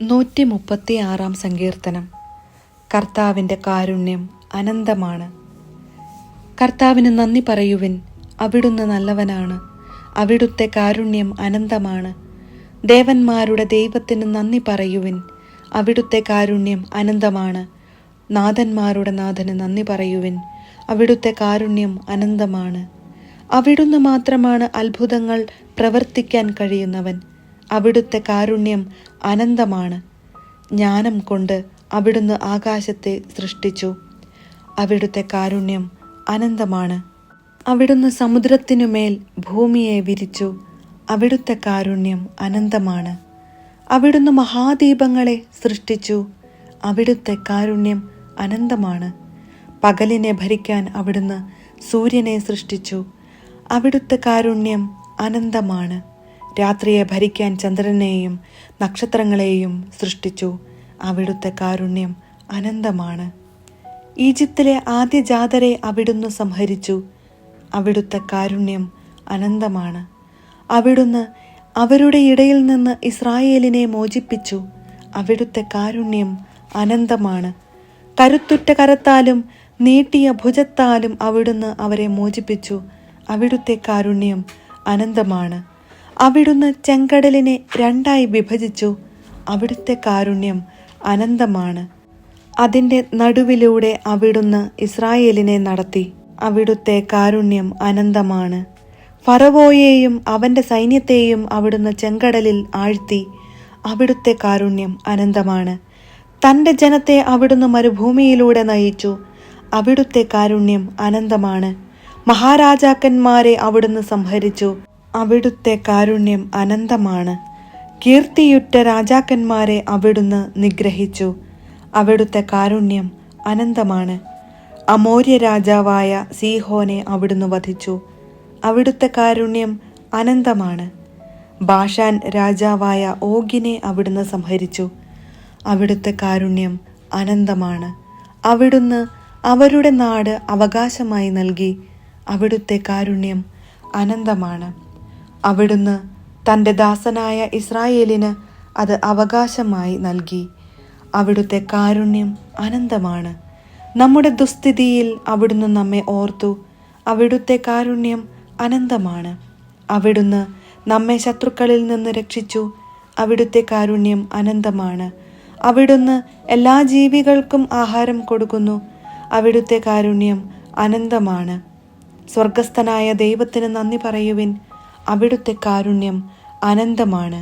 136 സങ്കീർത്തനം. കർത്താവിൻ്റെ കാരുണ്യം അനന്തമാണ്. കർത്താവിന് നന്ദി പറയുവിൻ, അവിടുന്ന് നല്ലവനാണ്, അവിടുത്തെ കാരുണ്യം അനന്തമാണ്. ദേവന്മാരുടെ ദൈവത്തിന് നന്ദി പറയുവിൻ, അവിടുത്തെ കാരുണ്യം അനന്തമാണ്. നാഥന്മാരുടെ നാഥന് നന്ദി പറയുവിൻ, അവിടുത്തെ കാരുണ്യം അനന്തമാണ്. അവിടുന്ന് മാത്രമാണ് അത്ഭുതങ്ങൾ പ്രവർത്തിക്കാൻ കഴിയുന്നവൻ. അവിടുത്തെ കാരുണ്യം അനന്തമാണ്. ജ്ഞാനം കൊണ്ട് അവിടുന്ന് ആകാശത്തെ സൃഷ്ടിച്ചു. അവിടുത്തെ കാരുണ്യം അനന്തമാണ്. അവിടുന്ന് സമുദ്രത്തിനുമേൽ ഭൂമിയെ വിരിച്ചു. അവിടുത്തെ കാരുണ്യം അനന്തമാണ്. അവിടുന്ന് മഹാദീപങ്ങളെ സൃഷ്ടിച്ചു. അവിടുത്തെ കാരുണ്യം അനന്തമാണ്. പകലിനെ ഭരിക്കാൻ അവിടുന്ന് സൂര്യനെ സൃഷ്ടിച്ചു. അവിടുത്തെ കാരുണ്യം അനന്തമാണ്. രാത്രിയെ ഭരിക്കാൻ ചന്ദ്രനെയും നക്ഷത്രങ്ങളെയും സൃഷ്ടിച്ചു. അവിടുത്തെ കാരുണ്യം അനന്തമാണ്. ഈജിപ്തിലെ ആദ്യജാതരെ അവിടുന്ന് സംഹരിച്ചു. അവിടുത്തെ കാരുണ്യം അനന്തമാണ്. അവിടുന്ന് അവരുടെ ഇടയിൽ നിന്ന് ഇസ്രായേലിനെ മോചിപ്പിച്ചു. അവിടുത്തെ കാരുണ്യം അനന്തമാണ്. കരുത്തുറ്റ കരത്താലും നീട്ടിയ ഭുജത്താലും അവിടുന്ന് അവരെ മോചിപ്പിച്ചു. അവിടുത്തെ കാരുണ്യം അനന്തമാണ്. അവിടുന്ന് ചെങ്കടലിനെ രണ്ടായി വിഭജിച്ചു. അവിടുത്തെ കാരുണ്യം അനന്തമാണ്. അതിൻ്റെ നടുവിലൂടെ അവിടുന്ന് ഇസ്രായേലിനെ നടത്തി. അവിടുത്തെ കാരുണ്യം അനന്തമാണ്. ഫറവോയെയും അവൻ്റെ സൈന്യത്തെയും അവിടുന്ന് ചെങ്കടലിൽ ആഴ്ത്തി. അവിടുത്തെ കാരുണ്യം അനന്തമാണ്. തൻ്റെ ജനത്തെ അവിടുന്ന് മരുഭൂമിയിലൂടെ നയിച്ചു. അവിടുത്തെ കാരുണ്യം അനന്തമാണ്. മഹാരാജാക്കന്മാരെ അവിടുന്ന് സംഹരിച്ചു. അവിടുത്തെ കാരുണ്യം അനന്തമാണ്. കീർത്തിയുറ്റ രാജാക്കന്മാരെ അവിടുന്ന് നിഗ്രഹിച്ചു. അവിടുത്തെ കാരുണ്യം അനന്തമാണ്. അമോര്യ രാജാവായ സീഹോനെ അവിടുന്ന് വധിച്ചു. അവിടുത്തെ കാരുണ്യം അനന്തമാണ്. ബാഷാൻ രാജാവായ ഓഗിനെ അവിടുന്ന് സംഹരിച്ചു. അവിടുത്തെ കാരുണ്യം അനന്തമാണ്. അവിടുന്ന് അവരുടെ നാട് അവകാശമായി നൽകി. അവിടുത്തെ കാരുണ്യം അനന്തമാണ്. അവിടുന്ന് തൻ്റെ ദാസനായ ഇസ്രായേലിന് അത് അവകാശമായി നൽകി. അവിടുത്തെ കാരുണ്യം അനന്തമാണ്. നമ്മുടെ ദുസ്ഥിതിയിൽ അവിടുന്ന് നമ്മെ ഓർത്തു. അവിടുത്തെ കാരുണ്യം അനന്തമാണ്. അവിടുന്ന് നമ്മെ ശത്രുക്കളിൽ നിന്ന് രക്ഷിച്ചു. അവിടുത്തെ കാരുണ്യം അനന്തമാണ്. അവിടുന്ന് എല്ലാ ജീവികൾക്കും ആഹാരം കൊടുക്കുന്നു. അവിടുത്തെ കാരുണ്യം അനന്തമാണ്. സ്വർഗസ്ഥനായ ദൈവത്തിന് നന്ദി പറയുവിൻ, അവിടുത്തെ കാരുണ്യം അനന്തമാണ്.